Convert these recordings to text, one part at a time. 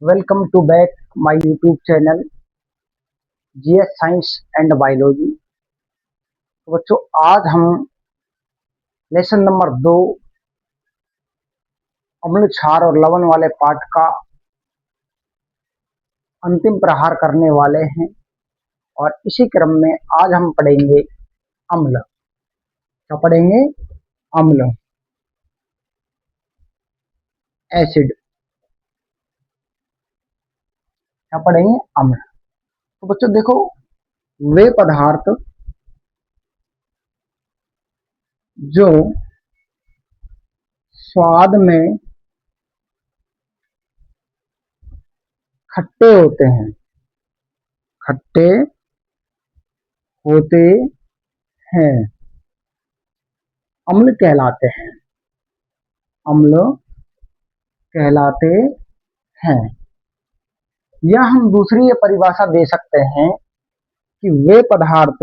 Welcome to back my YouTube channel GS science and biology. तो बच्चों, आज हम लेसन नंबर 2 अम्ल क्षार और लवण वाले पाठ का अंतिम प्रहार करने वाले हैं और इसी क्रम में आज हम पढ़ेंगे अम्ल। क्या पढ़ेंगे? अम्ल, एसिड। क्या पढ़ेंगे? अम्ल। तो बच्चों देखो, वे पदार्थ जो स्वाद में खट्टे होते हैं, खट्टे होते हैं, अम्ल कहलाते हैं, अम्ल कहलाते हैं। या हम दूसरी ये परिभाषा दे सकते हैं कि वे पदार्थ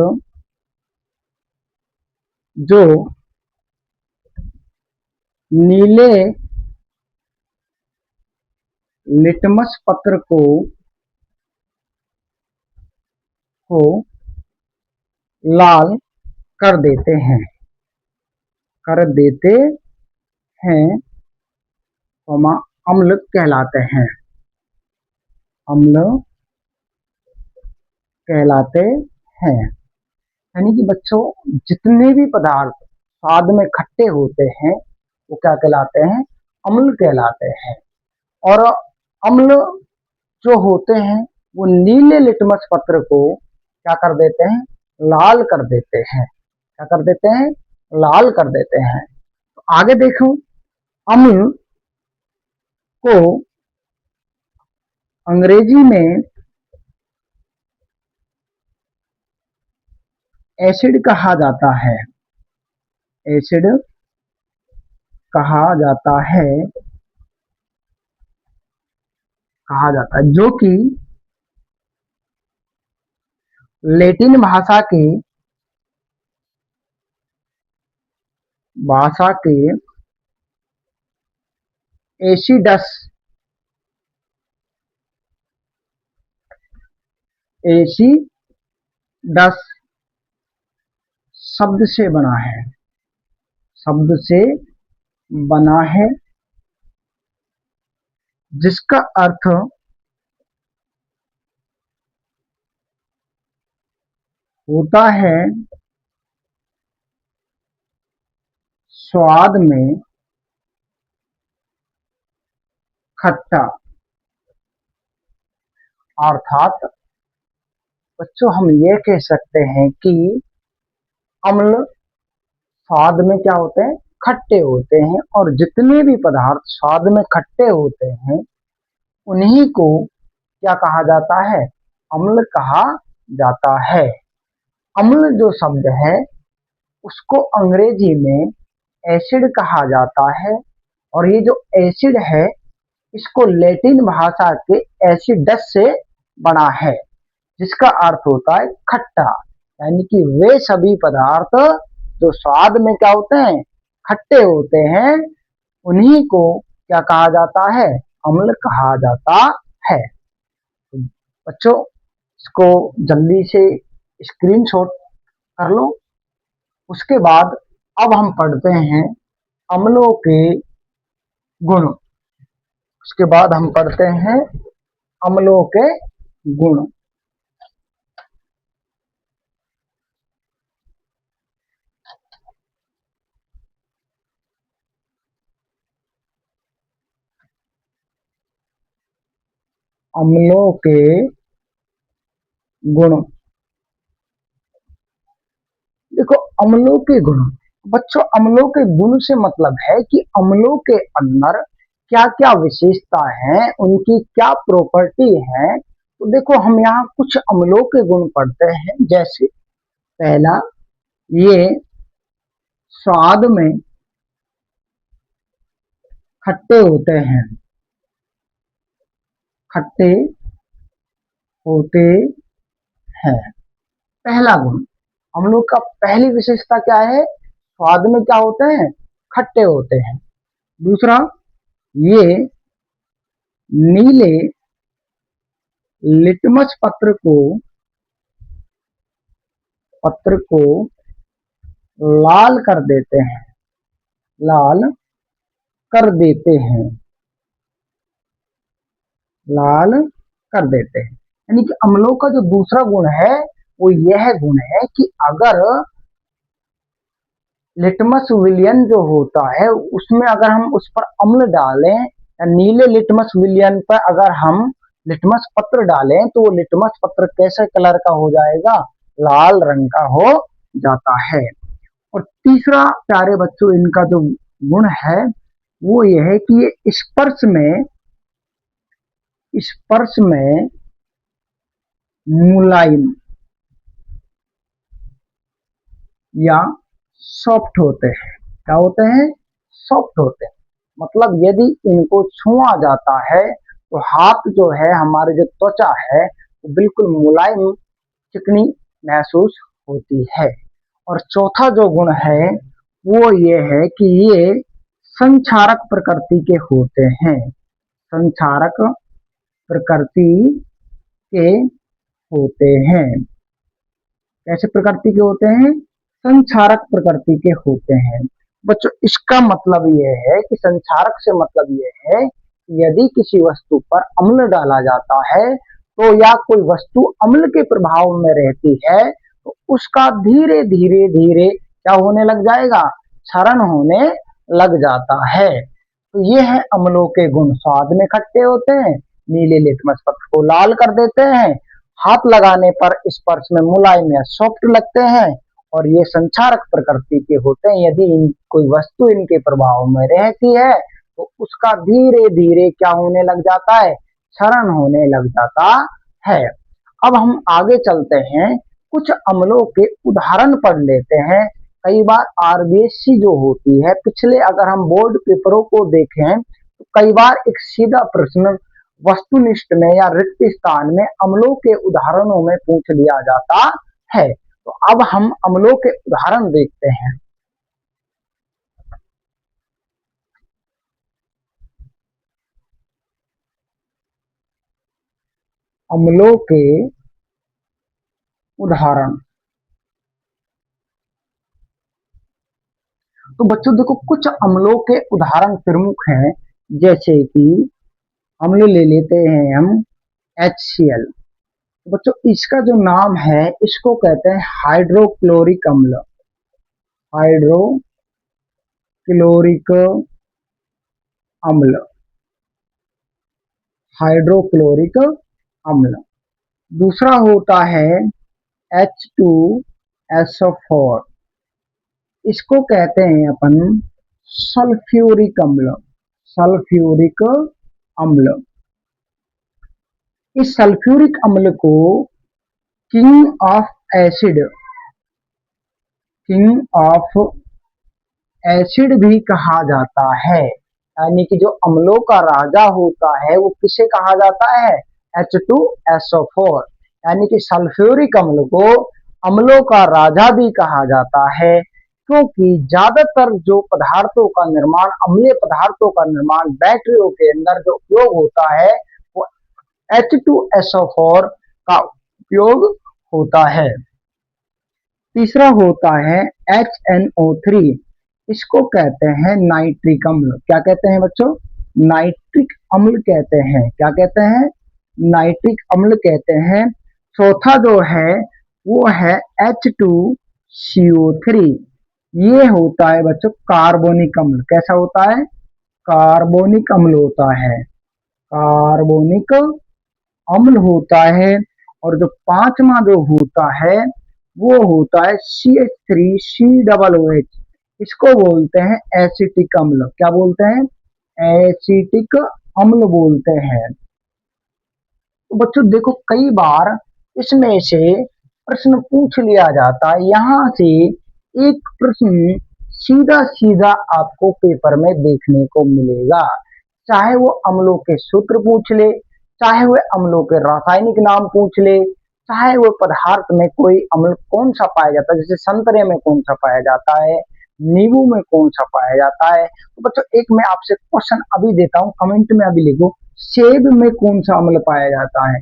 जो नीले लिटमस पत्र को लाल कर देते हैं, कर देते हैं, अम्ल कहलाते हैं, अम्ल कहलाते हैं। यानी कि बच्चों, जितने भी पदार्थ स्वाद में खट्टे होते हैं वो क्या कहलाते हैं? अम्ल कहलाते हैं। और अम्ल जो होते हैं वो नीले लिटमस पत्र को क्या कर देते हैं? लाल कर देते हैं। क्या कर देते हैं? लाल कर देते हैं। तो आगे देखो, अम्ल को अंग्रेजी में एसिड कहा जाता है, एसिड कहा जाता है, कहा जाता है, जो कि लैटिन भाषा के एसिडस, एसिडस शब्द से बना है, शब्द से बना है, जिसका अर्थ होता है स्वाद में खट्टा। अर्थात बच्चों, हम ये कह सकते हैं कि अम्ल स्वाद में क्या होते हैं? खट्टे होते हैं। और जितने भी पदार्थ स्वाद में खट्टे होते हैं उन्हीं को क्या कहा जाता है? अम्ल कहा जाता है। अम्ल जो शब्द है उसको अंग्रेजी में एसिड कहा जाता है। और ये जो एसिड है इसको लैटिन भाषा के एसिडस से बना है, जिसका अर्थ होता है खट्टा। यानी कि वे सभी पदार्थ जो स्वाद में क्या होते हैं? खट्टे होते हैं, उन्हीं को क्या कहा जाता है? अम्ल कहा जाता है। बच्चों, इसको जल्दी से स्क्रीनशॉट कर लो। उसके बाद अब हम पढ़ते हैं अम्लों के गुण। उसके बाद हम पढ़ते हैं अम्लों के गुण। अम्लों के गुण। देखो, अम्लों के गुण। बच्चों, अम्लों के गुण से मतलब है कि अम्लों के अंदर क्या क्या विशेषता है, उनकी क्या प्रॉपर्टी है। तो देखो, हम यहाँ कुछ अम्लों के गुण पढ़ते हैं। जैसे पहला, ये स्वाद में खट्टे होते हैं, खट्टे होते हैं। पहला गुण, अम्लों का पहली विशेषता क्या है? स्वाद में क्या होते हैं? खट्टे होते हैं। दूसरा, ये नीले लिटमस पत्र को लाल कर देते हैं, लाल कर देते हैं, लाल कर देते हैं। यानी कि अम्लों का जो दूसरा गुण है वो यह गुण है कि अगर लिटमस विलियन जो होता है उसमें अगर हम उस पर अम्ल डालें या नीले लिटमस विलियन पर अगर हम लिटमस पत्र डालें तो वो लिटमस पत्र कैसे कलर का हो जाएगा, लाल रंग का हो जाता है। और तीसरा प्यारे बच्चों इनका जो गुण है वो यह है कि ये स्पर्श में मुलायम या सॉफ्ट होते हैं। क्या होते हैं? सॉफ्ट होते हैं। मतलब यदि इनको छुआ जाता है तो हाथ जो है, हमारे जो त्वचा है वो बिल्कुल मुलायम चिकनी महसूस होती है। और चौथा जो गुण है वो ये है कि ये संक्षारक प्रकृति के होते हैं, संक्षारक प्रकृति के होते हैं। कैसे प्रकृति के होते हैं? संक्षारक प्रकृति के होते हैं। बच्चों इसका मतलब यह है कि संक्षारक से मतलब यह है कि यदि किसी वस्तु पर अम्ल डाला जाता है तो या कोई वस्तु अम्ल के प्रभाव में रहती है तो उसका धीरे धीरे धीरे क्या होने लग जाएगा, क्षरण होने लग जाता है। तो ये है अम्लों के गुण, स्वाद में खट्टे होते हैं, नीले लिटमस पत्र को लाल कर देते हैं, हाथ लगाने पर स्पर्श में मुलायम या सॉफ्ट लगते हैं, और ये संक्षारक प्रकृति के होते हैं। यदि कोई वस्तु इनके प्रभाव में रहती है तो उसका धीरे धीरे क्या होने लग जाता है, क्षरण होने लग जाता है। अब हम आगे चलते हैं, कुछ अम्लों के उदाहरण पढ़ लेते हैं। कई बार आरबीएससी जो होती है, पिछले अगर हम बोर्ड पेपरों को देखें तो कई बार एक सीधा प्रश्न वस्तुनिष्ठ में या रिक्त स्थान में अम्लों के उदाहरणों में पूछ लिया जाता है। तो अब हम अम्लों के उदाहरण देखते हैं। अम्लों के उदाहरण, तो बच्चों देखो कुछ अम्लों के उदाहरण प्रमुख हैं, जैसे कि अम्ल ले लेते हैं हम HCl। बच्चों इसका जो नाम है इसको कहते हैं हाइड्रोक्लोरिक अम्ल, हाइड्रोक्लोरिक अम्ल, हाइड्रोक्लोरिक अम्ल। दूसरा होता है H2SO4, इसको कहते हैं अपन सल्फ्यूरिक अम्ल, सल्फ्यूरिक अम्ल। इस सल्फ्यूरिक अम्ल को king of acid, king of acid भी कहा जाता है। यानी कि जो अम्लों का राजा होता है वो किसे कहा जाता है, H2SO4। यानी कि सल्फ्यूरिक अम्ल को अम्लों का राजा भी कहा जाता है, क्योंकि ज्यादातर जो पदार्थों का निर्माण, अम्लीय पदार्थों का निर्माण बैटरियों के अंदर जो उपयोग होता है वो H2SO4 का उपयोग होता है। तीसरा होता है HNO3, इसको कहते हैं नाइट्रिक अम्ल। क्या कहते हैं बच्चों? नाइट्रिक अम्ल कहते हैं। क्या कहते हैं? नाइट्रिक अम्ल कहते हैं। चौथा जो है वो है H2CO3, ये होता है बच्चों कार्बोनिक अम्ल। कैसा होता है? कार्बोनिक अम्ल होता है, कार्बोनिक अम्ल होता है। और जो पांचवा जो होता है वो होता है CH3COOH, इसको बोलते हैं एसिटिक अम्ल। क्या बोलते हैं? एसिटिक अम्ल बोलते हैं। तो बच्चों देखो कई बार इसमें से प्रश्न पूछ लिया जाता है, यहां से एक प्रश्न सीधा सीधा आपको पेपर में देखने को मिलेगा, चाहे वो अम्लों के सूत्र पूछ ले, चाहे वो अम्लों के रासायनिक नाम पूछ ले, चाहे वो पदार्थ में कोई अम्ल कौन सा पाया जाता है, जैसे संतरे में कौन सा पाया जाता है, नींबू में कौन सा पाया जाता है। तो बच्चों एक मैं आपसे क्वेश्चन अभी देता हूं, कमेंट में अभी लिखो, सेब में कौन सा अम्ल पाया जाता है?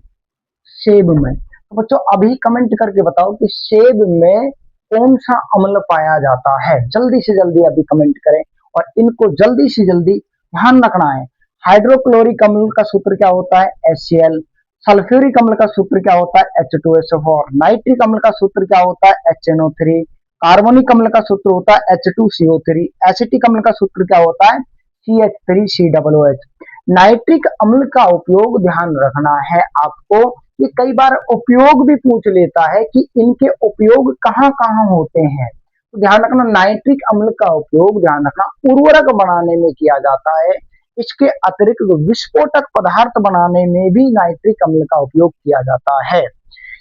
सेब में। तो बच्चों अभी कमेंट करके बताओ कि सेब में कौन सा अम्ल पाया जाता है, जल्दी से जल्दी अभी कमेंट करें और इनको जल्दी से जल्दी ध्यान रखना है। हाइड्रोक्लोरिक अम्ल का सूत्र क्या होता है, HCl। सल्फ्यूरिक अम्ल का सूत्र क्या होता है, H2SO4। नाइट्रिक अम्ल का सूत्र क्या होता है, HNO3। कार्बोनिक अम्ल का सूत्र होता है H2CO3। एसिटिक अम्ल का सूत्र क्या होता है, CH3COOH। नाइट्रिक अम्ल का उपयोग ध्यान रखना है आपको, ये कई बार उपयोग भी पूछ लेता है कि इनके उपयोग कहाँ कहाँ होते हैं। तो ध्यान रखना, नाइट्रिक अम्ल का उपयोग ध्यान रखना उर्वरक बनाने में किया जाता है। इसके अतिरिक्त विस्फोटक पदार्थ बनाने में भी नाइट्रिक अम्ल का उपयोग किया जाता है।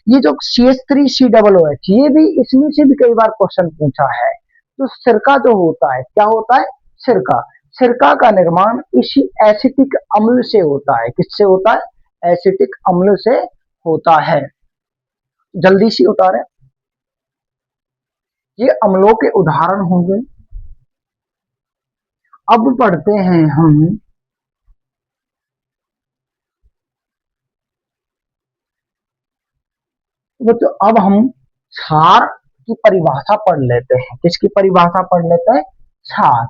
ये जो CH3COOH, ये भी इसमें से भी कई बार क्वेश्चन पूछा है। तो सिरका जो होता है, क्या होता है, सिरका। सिरका का निर्माण इसी एसिटिक अम्ल से होता है। किससे होता है, एसिटिक अम्ल से होता है। जल्दी से उतारे, ये अम्लों के उदाहरण होंगे। अब पढ़ते हैं हम तो अब हम क्षार की परिभाषा पढ़ लेते हैं। किसकी परिभाषा पढ़ लेते हैं, क्षार।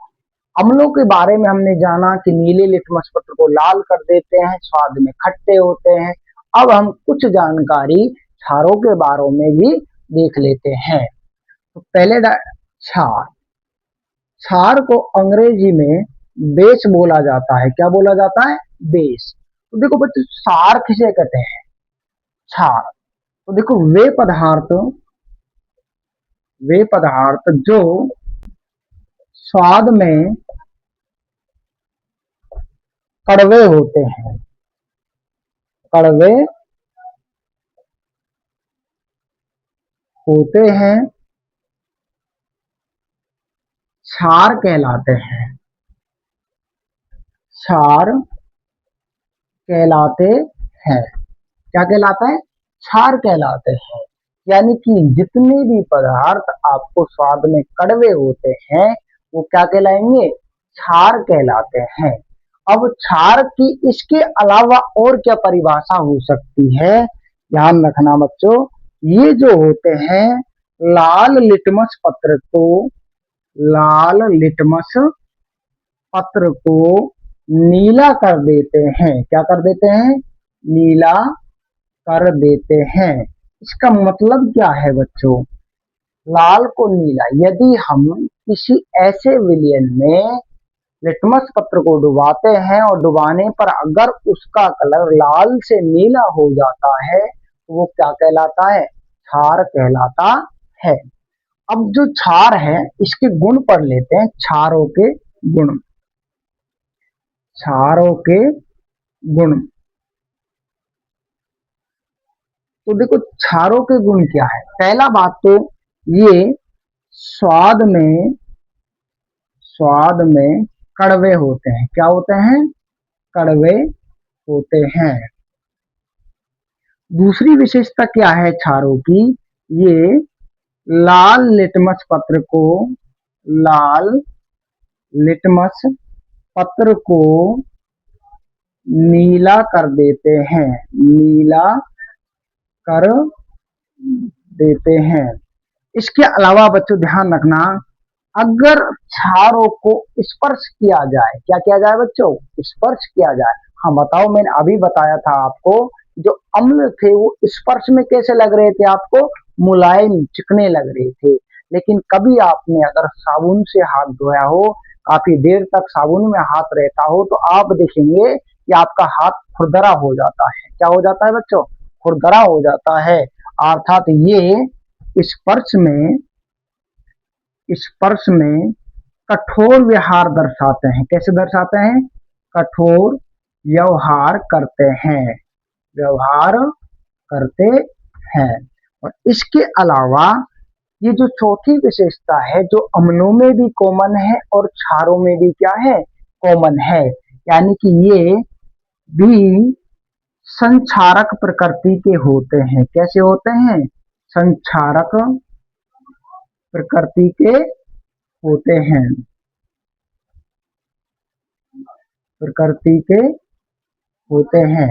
अम्लों के बारे में हमने जाना कि नीले लिटमस पत्र को लाल कर देते हैं, स्वाद में खट्टे होते हैं। अब हम कुछ जानकारी क्षारों के बारे में भी देख लेते हैं। तो पहले क्षार, क्षार को अंग्रेजी में बेस बोला जाता है। क्या बोला जाता है, बेस। तो देखो बच्चों, क्षार किसे कहते हैं, क्षार। तो देखो वे पदार्थ जो स्वाद में कड़वे होते हैं, कड़वे होते हैं, क्षार कहलाते हैं, क्षार कहलाते हैं। क्या कहलाता है, क्षार कहलाते हैं। यानी कि जितने भी पदार्थ आपको स्वाद में कड़वे होते हैं वो क्या कहलाएंगे, क्षार कहलाते हैं। अब क्षार की इसके अलावा और क्या परिभाषा हो सकती है, ध्यान रखना बच्चों। ये जो होते हैं लाल लिटमस पत्र को, लाल लिटमस पत्र को नीला कर देते हैं। क्या कर देते हैं, नीला कर देते हैं। इसका मतलब क्या है बच्चों, लाल को नीला, यदि हम किसी ऐसे विलयन में लिटमस पत्र को डुबाते हैं और डुबाने पर अगर उसका कलर लाल से नीला हो जाता है तो वो क्या कहलाता है, क्षार कहलाता है। अब जो क्षार है इसके गुण पढ़ लेते हैं, क्षारों के गुण। क्षारों के गुण, तो देखो क्षारों के गुण क्या है। पहला बात तो ये स्वाद में, स्वाद में कड़वे होते हैं। क्या होते हैं, कड़वे होते हैं। दूसरी विशेषता क्या है क्षारों की, ये लाल लिटमस पत्र को, लाल लिटमस पत्र को नीला कर देते हैं, नीला कर देते हैं। इसके अलावा बच्चों ध्यान रखना, अगर क्षारों को स्पर्श किया जाए, क्या किया जाए बच्चों, स्पर्श किया जाए। हाँ बताओ, मैंने अभी बताया था आपको, जो अम्ल थे वो स्पर्श में कैसे लग रहे थे आपको, मुलायम चिकने लग रहे थे। लेकिन कभी आपने अगर साबुन से हाथ धोया हो, काफी देर तक साबुन में हाथ रहता हो, तो आप देखेंगे कि आपका हाथ खुरदरा हो जाता है। क्या हो जाता है बच्चों, खुरदरा हो जाता है। अर्थात ये स्पर्श में, स्पर्श में कठोर व्यवहार दर्शाते हैं। कैसे दर्शाते हैं, कठोर व्यवहार करते हैं, व्यवहार करते हैं। और इसके अलावा ये जो चौथी विशेषता है, जो अम्लों में भी कॉमन है और क्षारों में भी क्या है, कॉमन है। यानी कि ये भी संक्षारक प्रकृति के होते हैं। कैसे होते हैं, संक्षारक प्रकृति के होते हैं, प्रकृति के होते हैं।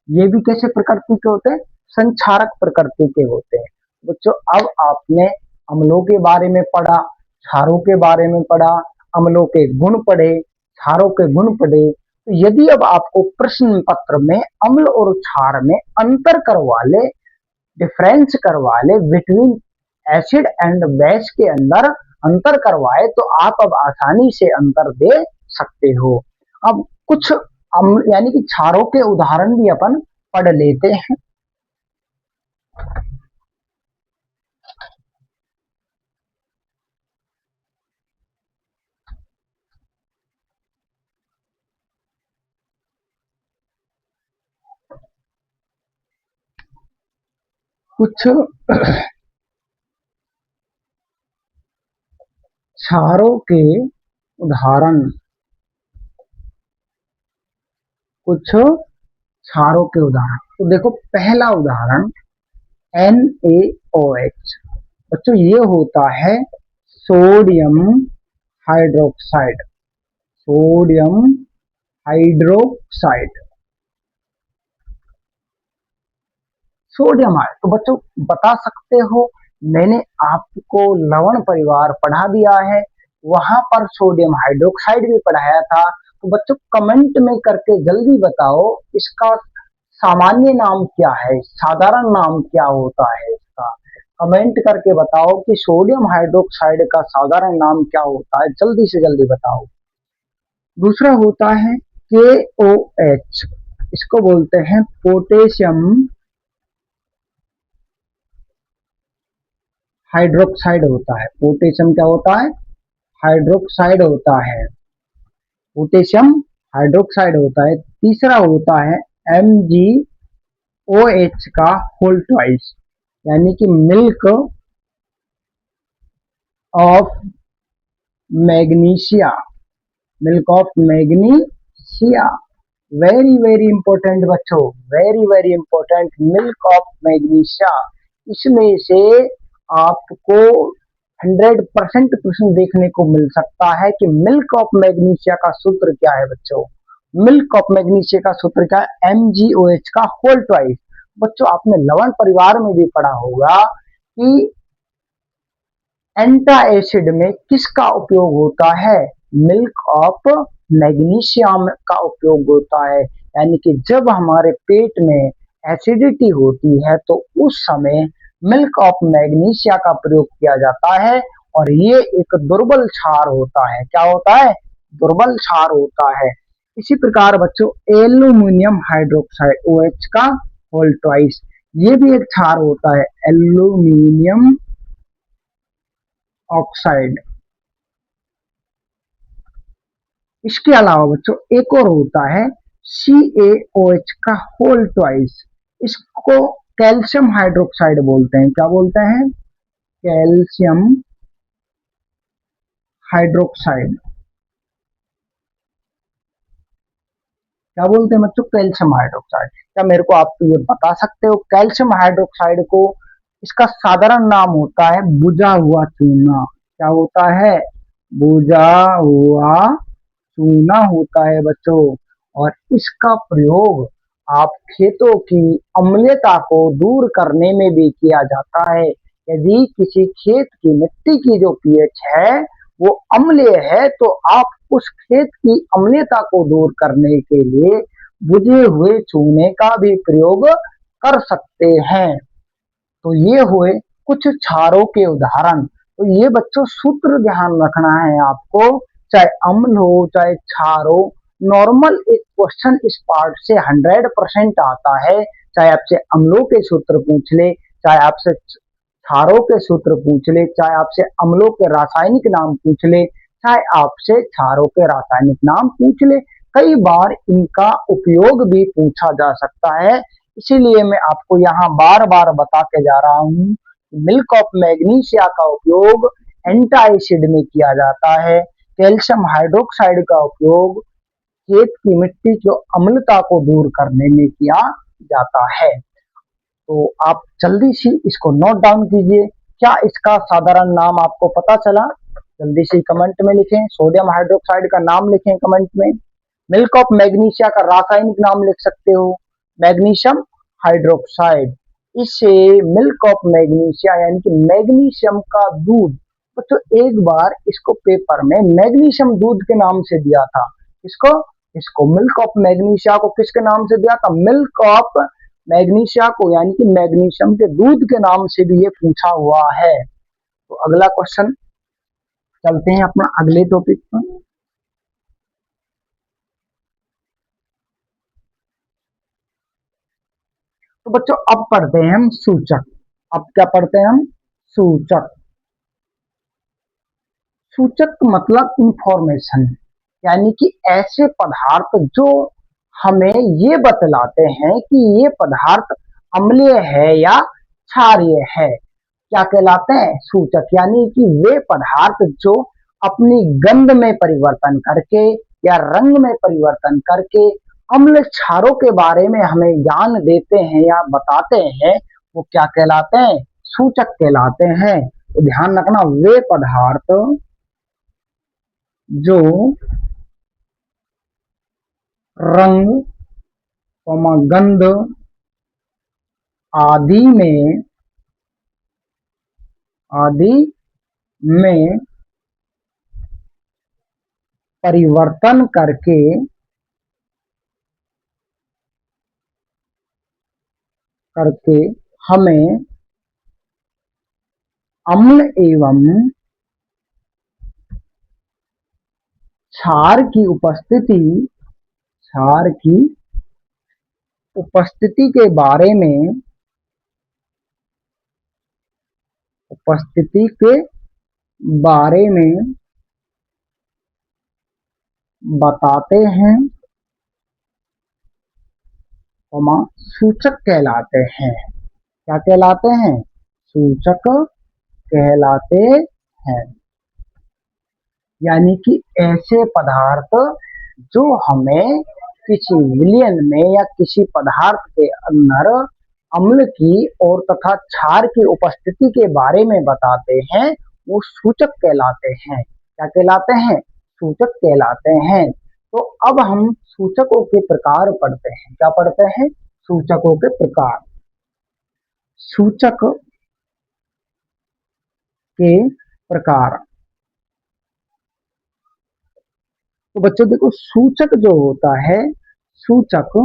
ये भी कैसे प्रकृति के होते हैं, संक्षारक प्रकृति के होते हैं। बच्चों अब आपने अम्लों के बारे में पढ़ा, क्षारों के बारे में पढ़ा, अम्लों के गुण पढ़े, क्षारों के गुण पढ़े। तो यदि अब आपको प्रश्न पत्र में अम्ल और क्षार में अंतर करवा ले, डिफरेंस करवा ले, बिटवीन एसिड एंड बेस के अंदर अंतर करवाए, तो आप अब आसानी से अंतर दे सकते हो। अब कुछ अम्ल यानी कि क्षारों के उदाहरण भी अपन पढ़ लेते हैं। कुछ क्षारों के उदाहरण, कुछ क्षारों के उदाहरण। तो देखो पहला उदाहरण NaOH। बच्चों ये होता है sodium hydroxide, sodium hydroxide, sodium ion. तो बच्चों बता सकते हो, मैंने आपको लवण परिवार पढ़ा दिया है, वहां पर सोडियम हाइड्रोक्साइड भी पढ़ाया था। तो बच्चों कमेंट में करके जल्दी बताओ इसका सामान्य नाम क्या है, साधारण नाम क्या होता है इसका। कमेंट करके बताओ कि सोडियम हाइड्रोक्साइड का साधारण नाम क्या होता है, जल्दी से जल्दी बताओ। दूसरा होता है KOH, इसको बोलते हैं पोटेशियम हाइड्रोक्साइड होता है। पोटेशियम क्या होता है, हाइड्रोक्साइड होता है, पोटेशियम हाइड्रोक्साइड होता है। तीसरा होता है MgOH का होल ट्वाइस, यानी कि milk of magnesia, milk of magnesia. Very very important बच्चों, very very important, milk of magnesia. इसमें से आपको 100% प्रश्न देखने को मिल सकता है कि मिल्क ऑफ मैग्नीशिया का सूत्र क्या है बच्चों। मिल्क ऑफ मैग्नीशिया का सूत्र क्या है, MgOH का होल ट्वाइस। बच्चों आपने लवण परिवार में भी पढ़ा होगा कि एंटा एसिड में किसका उपयोग होता है, मिल्क ऑफ मैग्नीशियम का उपयोग होता है। यानी कि जब हमारे पेट में एसिडिटी होती है तो उस समय मिल्क ऑफ मैग्नीशिया का प्रयोग किया जाता है, और ये एक दुर्बल क्षार होता है। क्या होता है, दुर्बल क्षार होता है। इसी प्रकार बच्चों एल्यूमिनियम हाइड्रोक्साइड OH का होल ट्वाइस, ये भी एक क्षार होता है, एल्यूमिनियम ऑक्साइड। इसके अलावा बच्चों एक और होता है CaOH का होल ट्वाइस, इसको कैल्शियम हाइड्रोक्साइड बोलते हैं। क्या बोलते हैं, कैल्शियम हाइड्रोक्साइड। क्या बोलते हैं बच्चों, कैल्शियम हाइड्रोक्साइड। क्या मेरे को आप ये बता सकते हो, कैल्शियम हाइड्रोक्साइड को इसका साधारण नाम होता है बुझा हुआ चूना। क्या होता है, बुझा हुआ चूना होता है बच्चों। और इसका प्रयोग आप खेतों की अम्लता को दूर करने में भी किया जाता है। यदि किसी खेत की मिट्टी की जो पीएच है वो अम्लीय है, तो आप उस खेत की अम्लता को दूर करने के लिए बुझे हुए चूने का भी प्रयोग कर सकते हैं। तो ये हुए कुछ क्षारों के उदाहरण। तो ये बच्चों सूत्र ध्यान रखना है आपको, चाहे अम्ल हो चाहे क्षार हो। नॉर्मल एक क्वेश्चन इस पार्ट से 100% आता है, चाहे आपसे अम्लों के सूत्र पूछ ले, चाहे आपसे क्षारों के सूत्र पूछ ले, चाहे आपसे अम्लों के रासायनिक नाम पूछ ले, चाहे आपसे क्षारों के रासायनिक नाम पूछ ले। कई बार इनका उपयोग भी पूछा जा सकता है। इसीलिए मैं आपको यहाँ बार बार बता के जा रहा हूँ, मिल्क ऑफ मैग्नीशिया का उपयोग एंटा एसिड में किया जाता है, कैल्शियम हाइड्रोक्साइड का उपयोग खेत की मिट्टी की अम्लता को दूर करने में किया जाता है। तो आप जल्दी से इसको नोट डाउन कीजिए। क्या इसका साधारण नाम आपको पता चला, जल्दी से कमेंट में लिखें। सोडियम हाइड्रोक्साइड का नाम लिखें कमेंट में। मिल्क ऑफ मैग्नीशिया का रासायनिक नाम लिख सकते हो, मैग्नीशियम हाइड्रोक्साइड। इसे मिल्क ऑफ मैग्नीशिया यानी कि मैग्नीशियम का दूध। तो एक बार इसको पेपर में मैग्नीशियम दूध के नाम से दिया था। इसको इसको मिल्क ऑफ मैग्नीशिया को किसके नाम से दिया था? मिल्क ऑफ मैग्नीशिया को, यानी कि मैग्नीशियम के दूध के नाम से भी ये पूछा हुआ है। तो अगला क्वेश्चन, चलते हैं अपना अगले टॉपिक पर। तो बच्चों अब पढ़ते हैं हम सूचक। अब क्या पढ़ते हैं हम? सूचक। सूचक मतलब इंफॉर्मेशन, यानी कि ऐसे पदार्थ जो हमें ये बतलाते हैं कि ये पदार्थ अम्लीय है या क्षारीय है। क्या कहलाते हैं? सूचक। यानी कि वे पदार्थ जो अपनी गंध में परिवर्तन करके या रंग में परिवर्तन करके अम्ल क्षारों के बारे में हमें ज्ञान देते हैं या बताते हैं, वो क्या कहलाते हैं? सूचक कहलाते हैं। तो ध्यान रखना, वे पदार्थ जो रंग, गंध आदि में आदि में परिवर्तन करके हमें अम्ल एवं क्षार की उपस्थिति के बारे में उपस्थिति के बारे में बताते हैं, सूचक कहलाते हैं। क्या कहलाते हैं? सूचक कहलाते हैं। यानी कि ऐसे पदार्थ जो हमें किसी विलयन में या किसी पदार्थ के अंदर अम्ल की और तथा क्षार की उपस्थिति के बारे में बताते हैं, वो सूचक कहलाते हैं। क्या कहलाते हैं? सूचक कहलाते हैं। तो अब हम सूचकों के प्रकार पढ़ते हैं। क्या पढ़ते हैं? सूचकों के प्रकार। सूचक के प्रकार। तो बच्चों देखो, सूचक जो होता है, सूचक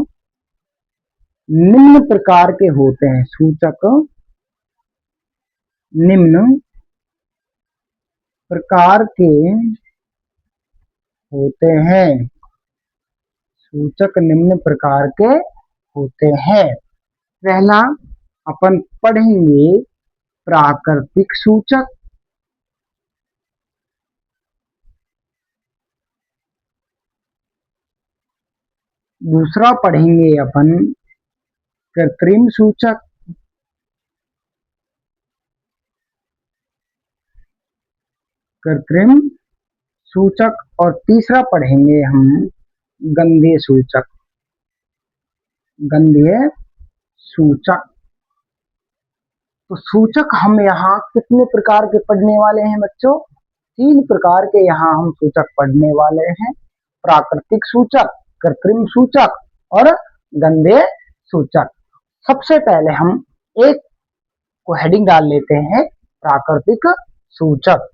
निम्न प्रकार के होते हैं। सूचक निम्न प्रकार के होते हैं। सूचक निम्न प्रकार के होते हैं। पहला अपन पढ़ेंगे प्राकृतिक सूचक। दूसरा पढ़ेंगे अपन कृत्रिम सूचक। कृत्रिम सूचक। और तीसरा पढ़ेंगे हम गंधीय सूचक। गंधीय सूचक। तो सूचक हम यहाँ कितने प्रकार के पढ़ने वाले हैं बच्चों? 3 प्रकार के यहाँ हम सूचक पढ़ने वाले हैं। प्राकृतिक सूचक, कृत्रिम सूचक और गंधीय सूचक। सबसे पहले हम एक को हेडिंग डाल लेते हैं, प्राकृतिक सूचक।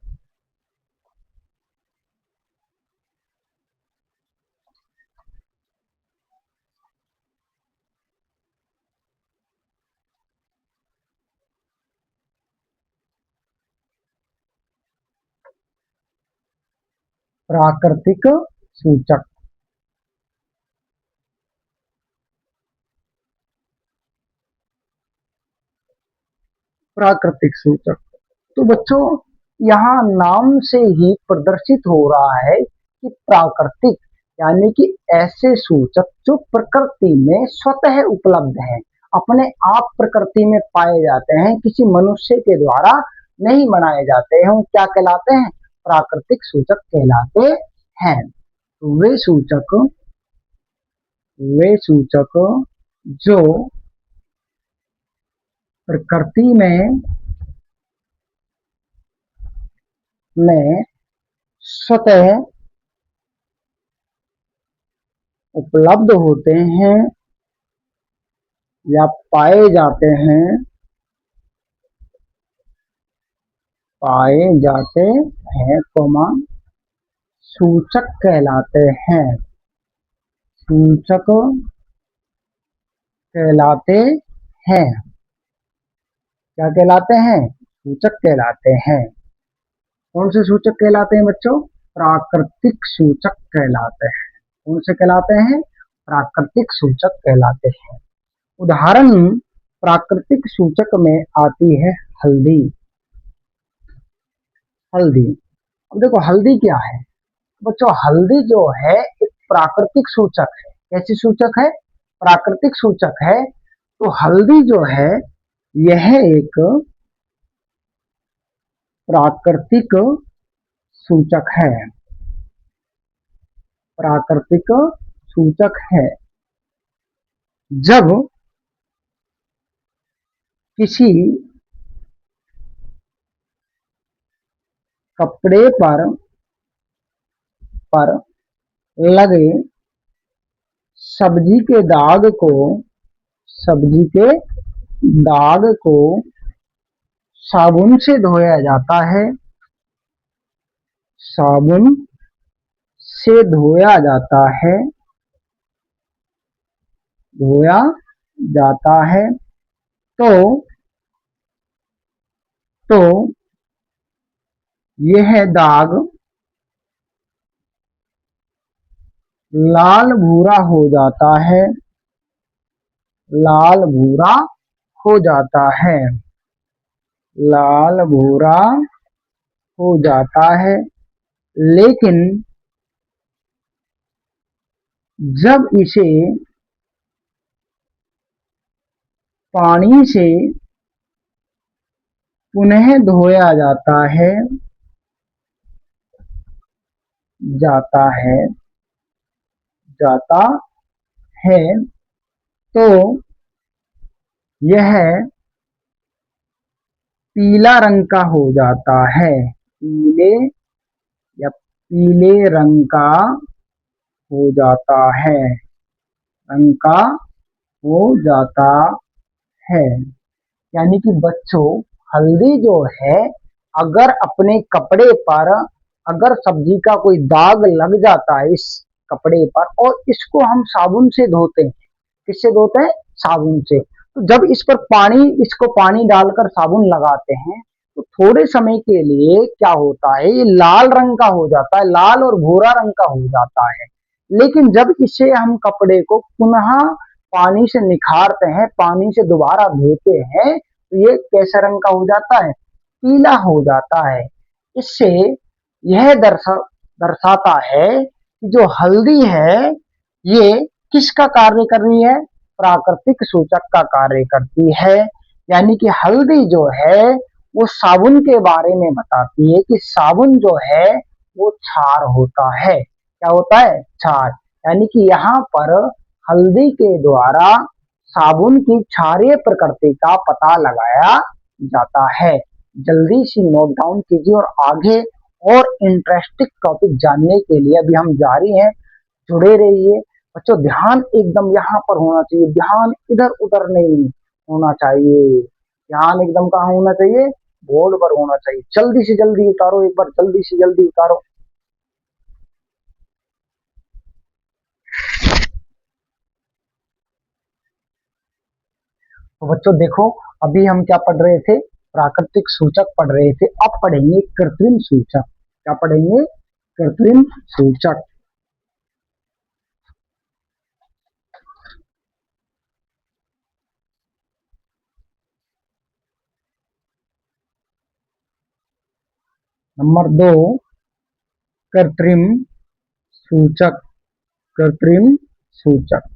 प्राकृतिक सूचक। प्राकृतिक सूचक। तो बच्चों यहाँ नाम से ही प्रदर्शित हो रहा है कि प्राकृतिक यानी कि ऐसे सूचक जो प्रकृति में स्वतः उपलब्ध हैं, अपने आप प्रकृति में पाए जाते हैं, किसी मनुष्य के द्वारा नहीं बनाए जाते हैं, वो क्या कहलाते हैं? प्राकृतिक सूचक कहलाते हैं। तो वे सूचक जो प्रकृति में स्वतः उपलब्ध होते हैं, या पाए जाते हैं, कौमा सूचक कहलाते हैं। सूचक कहलाते हैं। क्या कहलाते हैं? सूचक कहलाते हैं। कौन से सूचक कहलाते हैं बच्चों? प्राकृतिक सूचक कहलाते हैं। कौन से कहलाते हैं? प्राकृतिक सूचक कहलाते हैं। उदाहरण प्राकृतिक सूचक में आती है हल्दी। हल्दी, अब देखो हल्दी क्या है बच्चों? हल्दी जो है एक प्राकृतिक सूचक है। कैसी सूचक है? प्राकृतिक सूचक है। तो हल्दी जो है यह एक प्राकृतिक सूचक है। प्राकृतिक सूचक है। जब किसी कपड़े पर लगे सब्जी के दाग को सब्जी के दाग को साबुन से धोया जाता है। साबुन से धोया जाता है। धोया जाता है तो तो यह दाग लाल भूरा हो जाता है। लाल भूरा हो जाता है। लाल भूरा हो जाता है। लेकिन जब इसे पानी से पुनः धोया जाता है जाता है तो यह पीला रंग का हो जाता है। पीले रंग का हो जाता है। रंग का हो जाता है। यानी कि बच्चों हल्दी जो है अगर अपने कपड़े पर अगर सब्जी का कोई दाग लग जाता है इस कपड़े पर और इसको हम साबुन से धोते हैं। किससे धोते हैं? साबुन से। तो जब इस पर इसको पानी डालकर साबुन लगाते हैं तो थोड़े समय के लिए क्या होता है, ये लाल रंग का हो जाता है। लाल और भूरा रंग का हो जाता है। लेकिन जब इसे हम कपड़े को पुनः पानी से निखारते हैं, पानी से दोबारा धोते हैं तो ये कैसा रंग का हो जाता है? पीला हो जाता है। इससे यह दर्शाता है कि जो हल्दी है ये किसका कार्य कर रही है? प्राकृतिक सूचक का कार्य करती है। यानी कि हल्दी जो है वो साबुन के बारे में बताती है कि साबुन जो है वो क्षार होता है। क्या होता है? क्षार। यानी कि यहाँ पर हल्दी के द्वारा साबुन की क्षारीय प्रकृति का पता लगाया जाता है। जल्दी से नोट डाउन कीजिए और आगे और इंटरेस्टिंग टॉपिक जानने के लिए अभी हम जारी हैं। जुड़े रहिए बच्चों। ध्यान एकदम यहाँ पर होना चाहिए। ध्यान इधर उधर नहीं होना चाहिए। ध्यान एकदम कहाँ होना चाहिए? बोर्ड पर होना चाहिए। जल्दी से जल्दी उतारो, एक बार जल्दी से जल्दी उतारो। तो बच्चों देखो अभी हम क्या पढ़ रहे थे? प्राकृतिक सूचक पढ़ रहे थे। अब पढ़ेंगे कृत्रिम सूचक। क्या पढ़ेंगे? कृत्रिम सूचक। नंबर 2 कृत्रिम सूचक। कृत्रिम सूचक।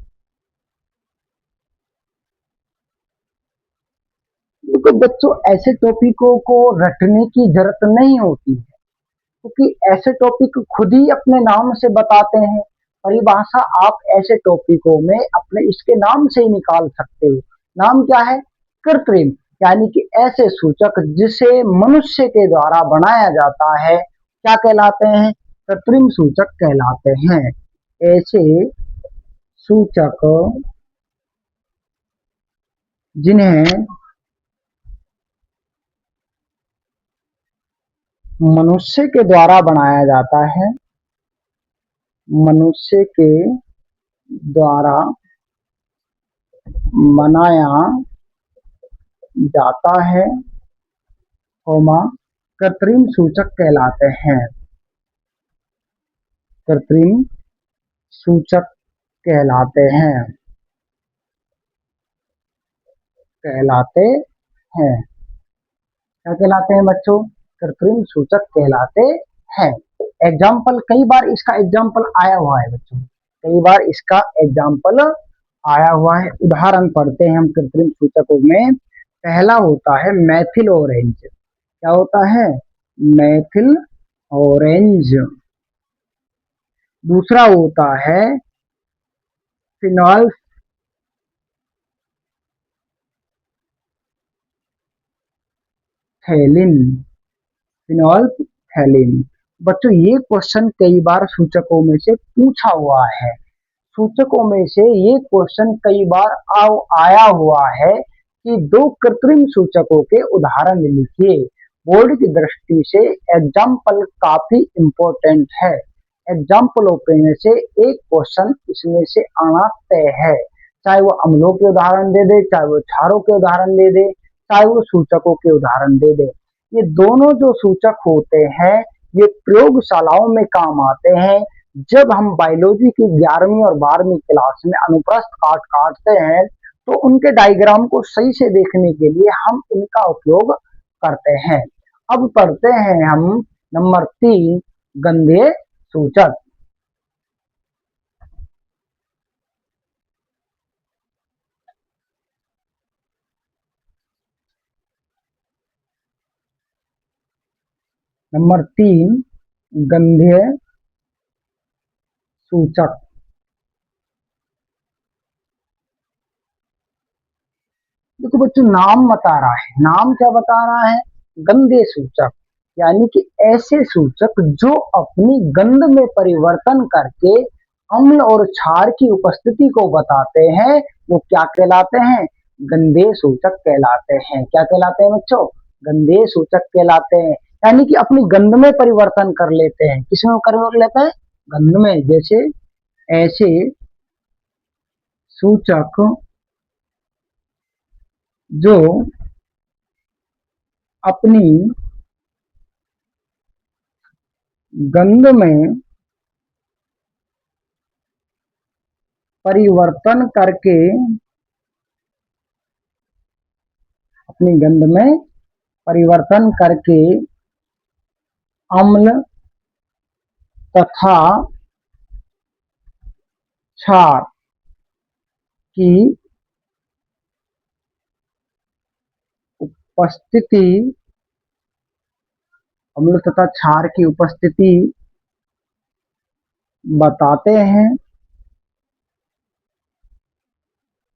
देखो बच्चों ऐसे टॉपिकों को रटने की जरूरत नहीं होती है क्योंकि ऐसे टॉपिक खुद ही अपने नाम से बताते हैं। परिभाषा आप ऐसे टॉपिकों में अपने इसके नाम से ही निकाल सकते हो। नाम क्या है? कृत्रिम। यानी कि ऐसे सूचक जिसे मनुष्य के द्वारा बनाया जाता है क्या कहलाते हैं? कृत्रिम सूचक कहलाते हैं। ऐसे सूचक जिन्हें मनुष्य के द्वारा बनाया जाता है, मनुष्य के द्वारा बनाया जाता है, कोमा कृत्रिम सूचक कहलाते हैं, कृत्रिम सूचक कहलाते हैं, कहलाते हैं। क्या कहलाते हैं बच्चों? कृत्रिम सूचक कहलाते हैं। एग्जाम्पल, कई बार इसका एग्जाम्पल आया हुआ है बच्चों, कई बार इसका एग्जाम्पल आया हुआ है। उदाहरण पढ़ते हैं हम कृत्रिम सूचकों में। पहला होता है मैथिल ऑरेंज। क्या होता है? मैथिल ऑरेंज। दूसरा होता है फिनॉल थैलिन, फिनॉल थैलिन। बच्चों ये क्वेश्चन कई बार सूचकों में से पूछा हुआ है, सूचकों में से ये क्वेश्चन कई बार आया हुआ है कि दो कृत्रिम सूचकों के उदाहरण लिखिए। बोर्ड की दृष्टि से एग्जाम्पल काफी इंपॉर्टेंट है। एग्जाम्पलों में से एक क्वेश्चन इसमें से आना तय है, चाहे वो अम्लों के उदाहरण दे दे, चाहे वो क्षारों के उदाहरण दे दे, चाहे वो सूचकों के उदाहरण दे दे। ये दोनों जो सूचक होते हैं ये प्रयोगशालाओं में काम आते हैं। जब हम बायोलॉजी की 11वीं और 12वीं क्लास में अनुप्रस्थ काट काटते हैं तो उनके डायग्राम को सही से देखने के लिए हम इनका उपयोग करते हैं। अब पढ़ते हैं हम नंबर 3 गंधीय सूचक। नंबर 3 गंधीय सूचक। देखो बच्चों नाम बता रहा है, नाम क्या बता रहा है? गंधीय सूचक, यानी कि ऐसे सूचक जो अपनी गंध में परिवर्तन करके अम्ल और क्षार की उपस्थिति को बताते हैं वो क्या कहलाते हैं? गंधीय सूचक कहलाते हैं। क्या कहलाते हैं बच्चों? गंधीय सूचक कहलाते हैं। यानी कि अपनी गंध में परिवर्तन कर लेते हैं। किसमें कर लेते हैं? गंध में। जैसे ऐसे सूचक जो अपनी गंध में परिवर्तन करके, अपनी गंध में परिवर्तन करके अम्ल तथा क्षार की उपस्थिति, अम्ल तथा क्षार की उपस्थिति बताते हैं,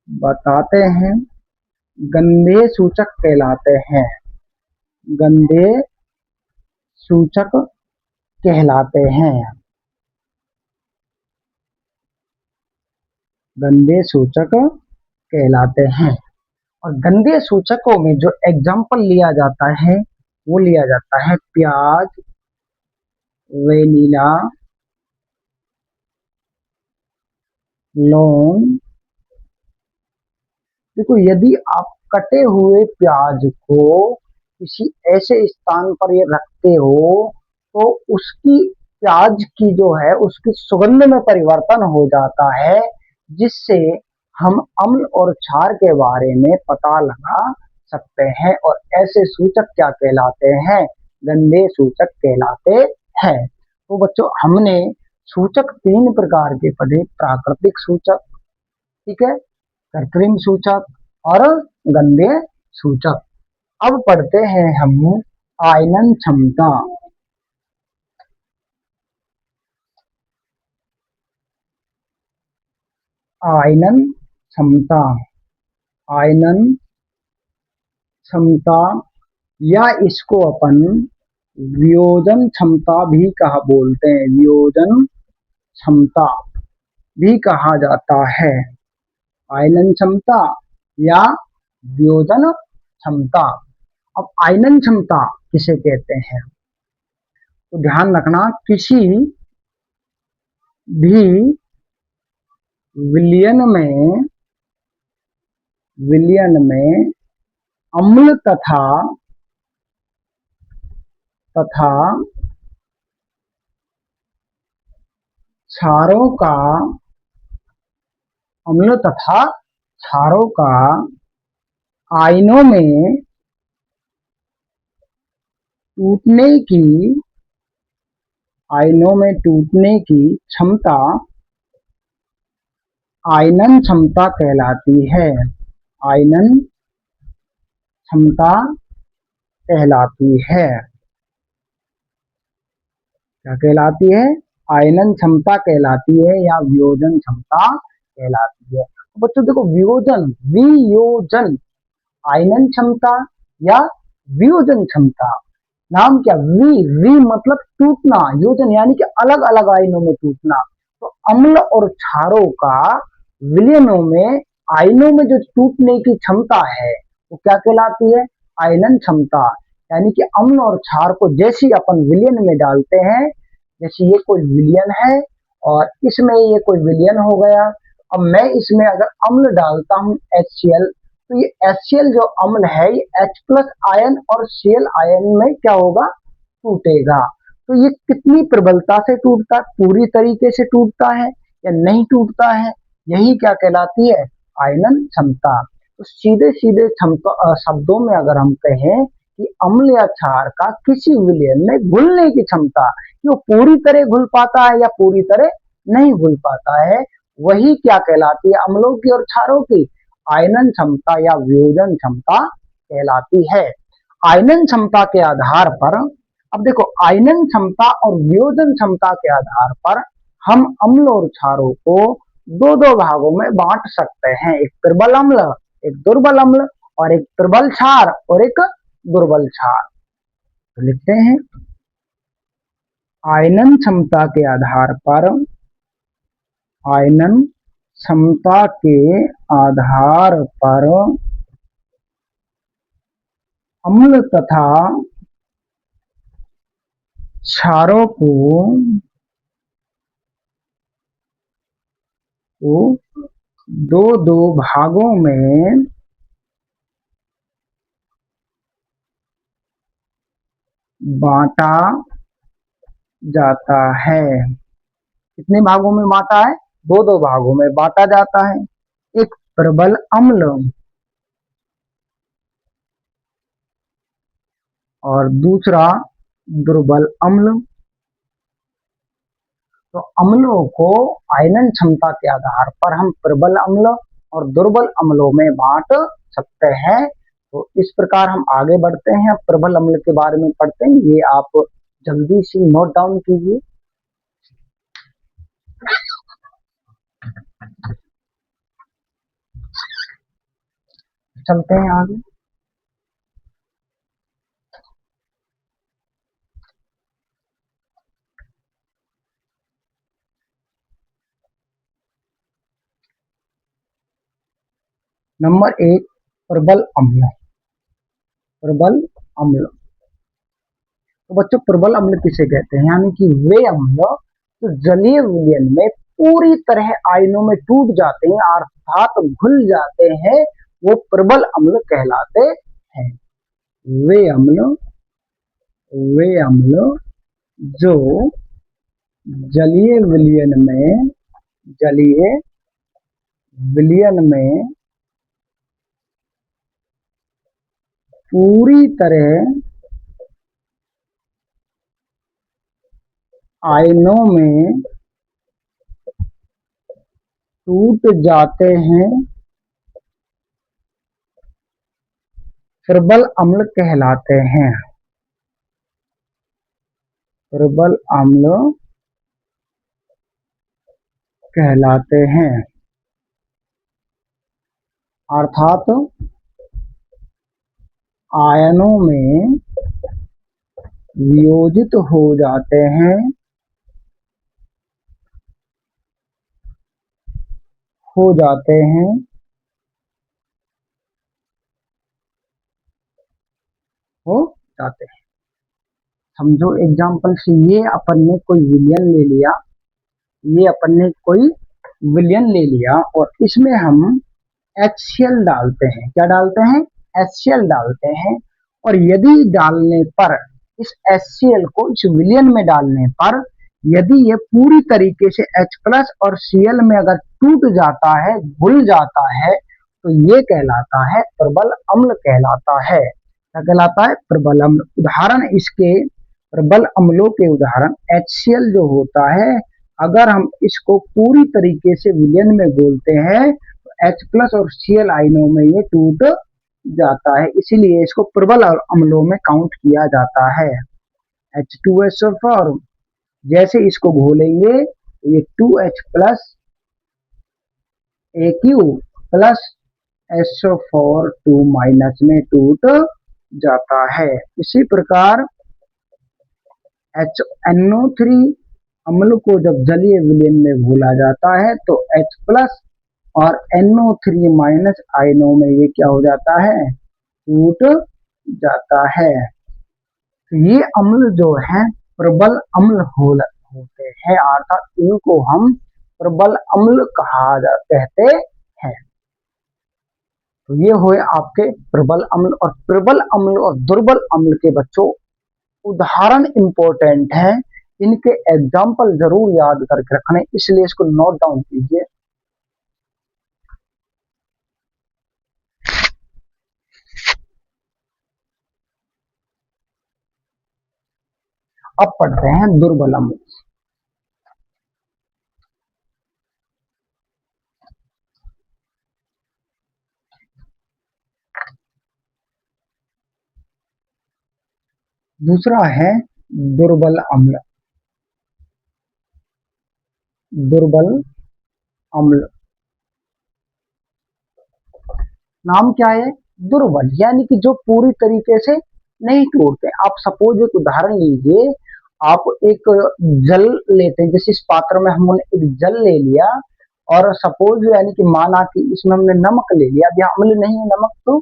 बताते हैं, गंधीय सूचक कहलाते हैं, गंधीय सूचक कहलाते हैं, गंधीय सूचक कहलाते हैं। और गंधीय सूचकों में जो एग्जाम्पल लिया जाता है वो लिया जाता है प्याज, वेनिला, लौंग। देखो यदि आप कटे हुए प्याज को किसी ऐसे स्थान पर ये रखते हो तो उसकी, प्याज की जो है उसकी सुगंध में परिवर्तन हो जाता है, जिससे हम अम्ल और क्षार के बारे में पता लगा सकते हैं। और ऐसे सूचक क्या कहलाते हैं? गंधीय सूचक कहलाते हैं। तो बच्चों हमने सूचक 3 प्रकार के पढ़े, प्राकृतिक सूचक, ठीक है, कृत्रिम सूचक और गंधीय सूचक। अब पढ़ते हैं हम आयनन क्षमता। आयनन क्षमता, आयनन क्षमता या इसको अपन वियोजन क्षमता भी कहा बोलते हैं, वियोजन क्षमता भी कहा जाता है। आयनन क्षमता या वियोजन क्षमता। अब आयनन क्षमता किसे कहते हैं, तो ध्यान रखना, किसी भी विलयन में अम्ल तथा क्षारों का अम्ल तथा क्षारों का आयनों में टूटने की क्षमता आयनन क्षमता कहलाती है। आयनन क्षमता कहलाती है। क्या कहलाती है, आयनन क्षमता कहलाती है या वियोजन क्षमता कहलाती है। तो बच्चों देखो, वियोजन आयनन क्षमता या वियोजन क्षमता, नाम क्या, वी मतलब टूटना, योजन यानी कि अलग अलग आयनों में टूटना। तो अम्ल और क्षारों का विलयनों में आयनों में जो टूटने की क्षमता है वो क्या कहलाती है, आयनन क्षमता। यानी कि अम्ल और क्षार को जैसे ही अपन विलयन में डालते हैं, जैसे ये कोई विलयन है और इसमें ये कोई विलयन हो गया, अब मैं इसमें अगर अम्ल डालता हूं HCl, तो ये HCl जो अम्ल है ये H प्लस आयन और Cl आयन में क्या होगा, टूटेगा। तो ये कितनी प्रबलता से टूटता है, पूरी तरीके से टूटता है या नहीं टूटता है, यही क्या कहलाती है, आयनन क्षमता। तो सीधे सीधे क्षमता शब्दों में अगर हम कहें कि अम्ल या क्षार का किसी विलयन में घुलने की क्षमता, कि वो पूरी तरह घुल पाता है या पूरी तरह नहीं घुल पाता है, वही क्या कहलाती है, अम्लों की और क्षारों की आयनन क्षमता या वियोजन क्षमता कहलाती है। आयनन क्षमता के आधार पर, अब देखो, आयनन क्षमता और वियोजन क्षमता के आधार पर हम अम्ल और क्षारों को दो दो भागों में बांट सकते हैं, एक प्रबल अम्ल, एक दुर्बल अम्ल, और एक प्रबल क्षार और एक दुर्बल क्षार। तो लिखते हैं, आयनन क्षमता के आधार पर, आयनन क्षमता के आधार पर अम्ल तथा क्षारों को दो दो भागों में बांटा जाता है। कितने भागों में बांटा है, दो दो भागों में बांटा जाता है। एक प्रबल अम्ल और दूसरा दुर्बल अम्ल। तो अम्लों को आयनन क्षमता के आधार पर हम प्रबल अम्ल और दुर्बल अम्लों में बांट सकते हैं। तो इस प्रकार हम आगे बढ़ते हैं, प्रबल अम्ल के बारे में पढ़ते हैं, ये आप जल्दी से नोट डाउन कीजिए। चलते हैं आगे। नंबर 1, प्रबल अम्ल। प्रबल अम्ल, तो बच्चों प्रबल अम्ल किसे कहते हैं, यानी कि वे अम्ल तो जलीय विलयन में पूरी तरह आयनों में टूट जाते हैं अर्थात घुल जाते हैं, वो प्रबल अम्ल कहलाते हैं। वे अम्ल, वे अम्ल जो जलीय विलयन में, जलीय विलयन में पूरी तरह आयनों में टूट जाते हैं, प्रबल अम्ल कहलाते हैं। प्रबल अम्ल कहलाते हैं, अर्थात आयनों में वियोजित हो जाते हैं, हो जाते हैं हो जाते हैं। समझो एग्जाम्पल से, ये अपन ने कोई विलियन ले लिया, ये अपन ने कोई विलियन ले लिया और इसमें हम HCl डालते हैं। क्या डालते हैं? HCl डालते हैं। और यदि डालने पर इस HCl को इस विलियन में डालने पर यदि ये पूरी तरीके से H प्लस और Cl में अगर टूट जाता है, घुल जाता है, तो ये कहलाता है प्रबल अम्ल कहलाता है। क्या कहलाता है? प्रबल अम्ल। उदाहरण इसके प्रबल अम्लों के उदाहरण HCl जो होता है, अगर हम इसको पूरी तरीके से विलयन में घोलते हैं तो H प्लस और Cl आयनों में ये टूट जाता है, इसीलिए इसको प्रबल अम्लों में काउंट किया जाता है। H2SO4 जैसे इसको घोलेंगे ये 2H plus AQ plus SO4 2 minus में टूट जाता है। इसी प्रकार HNO3 अम्ल को जब जलीय विलयन में घोला जाता है तो H प्लस और NO3 माइनस आयनों में ये क्या हो जाता है? टूट जाता है। तो ये अम्ल जो है प्रबल अम्ल होते हैं, अर्थात इनको हम प्रबल अम्ल कहते हैं। तो ये हुए आपके प्रबल अम्ल। और प्रबल अम्ल और दुर्बल अम्ल के बच्चों उदाहरण इंपॉर्टेंट है, इनके एग्जाम्पल जरूर याद करके रखने, इसलिए इसको नोट डाउन कीजिए। अब पढ़ते हैं दुर्बल अम्ल। दूसरा है दुर्बल अम्ल। दुर्बल अम्ल नाम क्या है? दुर्बल, यानी कि जो पूरी तरीके से नहीं टूटते। आप सपोज एक उदाहरण लीजिए, आप एक जल लेते हैं, जैसे इस पात्र में हमने एक जल ले लिया और सपोज यानी कि माना कि इसमें हमने नमक ले लिया। अब यहाँ अम्ल नहीं है नमक तो,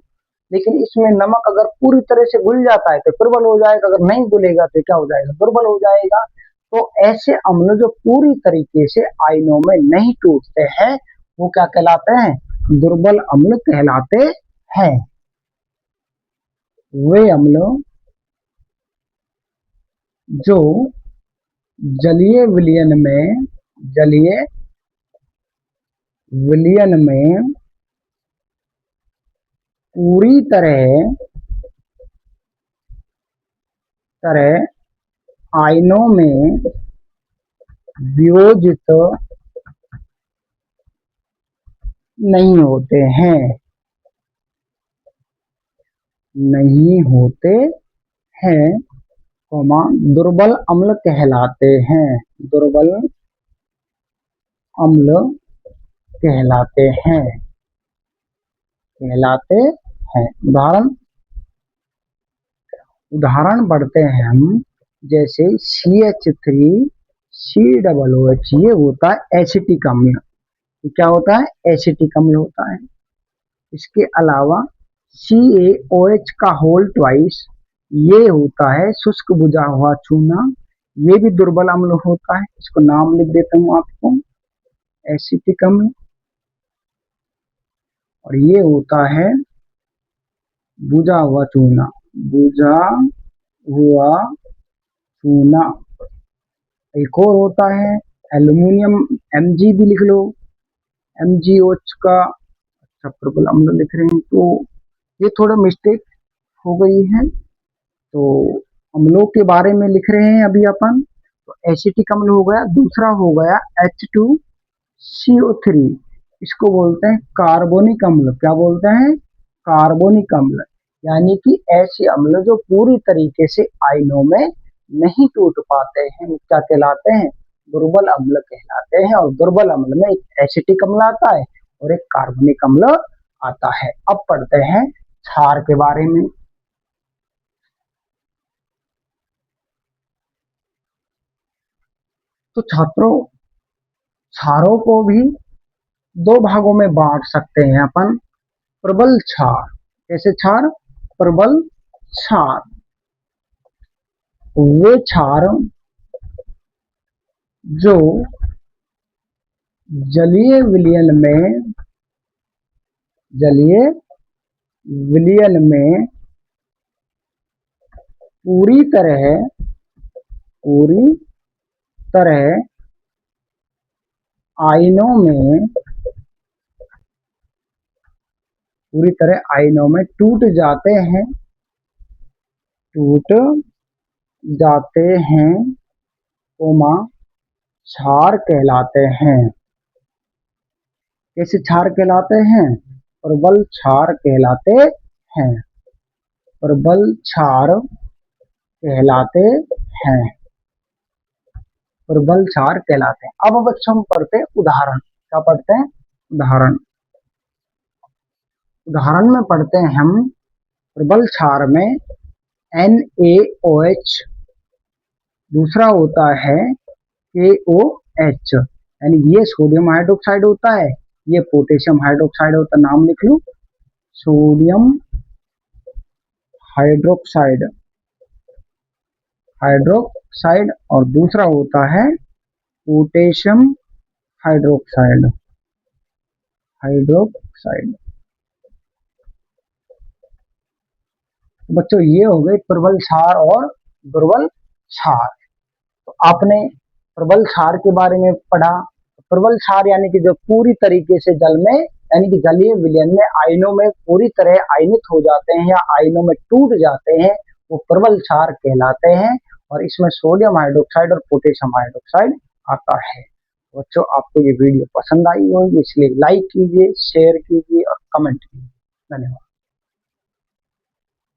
लेकिन इसमें नमक अगर पूरी तरह से घुल जाता है तो प्रबल हो जाएगा, अगर नहीं घुलेगा तो क्या हो जाएगा? दुर्बल हो जाएगा। तो ऐसे अम्ल जो पूरी तरीके से आयनों में नहीं टूटते हैं वो क्या कहलाते हैं? दुर्बल अम्ल कहलाते हैं। वे अम्ल जो जलीय विलयन में पूरी तरह आयनों में वियोजित नहीं होते हैं, दुर्बल अम्ल कहलाते हैं। दुर्बल अम्ल कहलाते हैं। उदाहरण बढ़ते हैं हम, जैसे CH3COOH, ये होता है एसिटिक अम्ल। क्या होता है? एसिटिक अम्ल होता है। इसके अलावा CaOH का होल ट्वाइस, ये होता है शुष्क बुझा हुआ चूना, ये भी दुर्बल अम्ल होता है। इसको नाम लिख देता हूँ आपको, एसिटिक अम्ल। और ये होता है बुझा हुआ चूना, एक और होता है एल्यूमिनियम, Mg भी लिख लो, MgOH का। अच्छा, प्रबल अम्ल लिख रहे हैं तो ये थोड़ा मिस्टेक हो गई है, तो अम्लों के बारे में लिख रहे हैं अभी अपन। तो एसिटिक अम्ल हो गया। दूसरा हो गया H2CO3, इसको बोलते हैं कार्बोनिक अम्ल। क्या बोलते हैं? कार्बोनिक अम्ल। यानी कि ऐसे अम्ल जो पूरी तरीके से आयनों में नहीं टूट पाते हैं वो क्या कहलाते हैं? दुर्बल अम्ल कहलाते हैं। और दुर्बल अम्ल में एक एसिटिक अम्ल आता है और एक कार्बनिक अम्ल आता है। अब पढ़ते हैं क्षार के बारे में। तो छात्रों, क्षारों को भी दो भागों में बांट सकते हैं अपन। प्रबल क्षार। कैसे क्षार? प्रबल क्षार, वे क्षार जो जलीय विलयन में पूरी तरह आयनों में टूट जाते हैं, क्षार कहलाते हैं। कैसे क्षार कहलाते हैं? प्रबल क्षार कहलाते हैं। प्रबल क्षार कहलाते हैं। प्रबल क्षार कहलाते हैं। अब बच्चों हम पढ़ते हैं उदाहरण। क्या पढ़ते हैं? उदाहरण। उदाहरण में पढ़ते हैं हम प्रबल क्षार में NaOH, दूसरा होता है KOH, यानी ये सोडियम हाइड्रोक्साइड होता है, ये पोटेशियम हाइड्रोक्साइड होता है। नाम लिख लूं, सोडियम हाइड्रोक्साइड और दूसरा होता है पोटेशियम हाइड्रोक्साइड। बच्चों ये हो गए प्रबल क्षार और दुर्बल क्षार। तो आपने प्रबल क्षार के बारे में पढ़ा। प्रबल क्षार यानी कि जो पूरी तरीके से जल में, यानी कि जलीय विलयन में आयनों में पूरी तरह आयनित हो जाते हैं या आयनों में टूट जाते हैं, वो प्रबल क्षार कहलाते हैं। और इसमें सोडियम हाइड्रोक्साइड और पोटेशियम हाइड्रोक्साइड आता है। बच्चों आपको ये वीडियो पसंद आई होगी, इसलिए लाइक कीजिए, शेयर कीजिए और कमेंट कीजिए। धन्यवाद।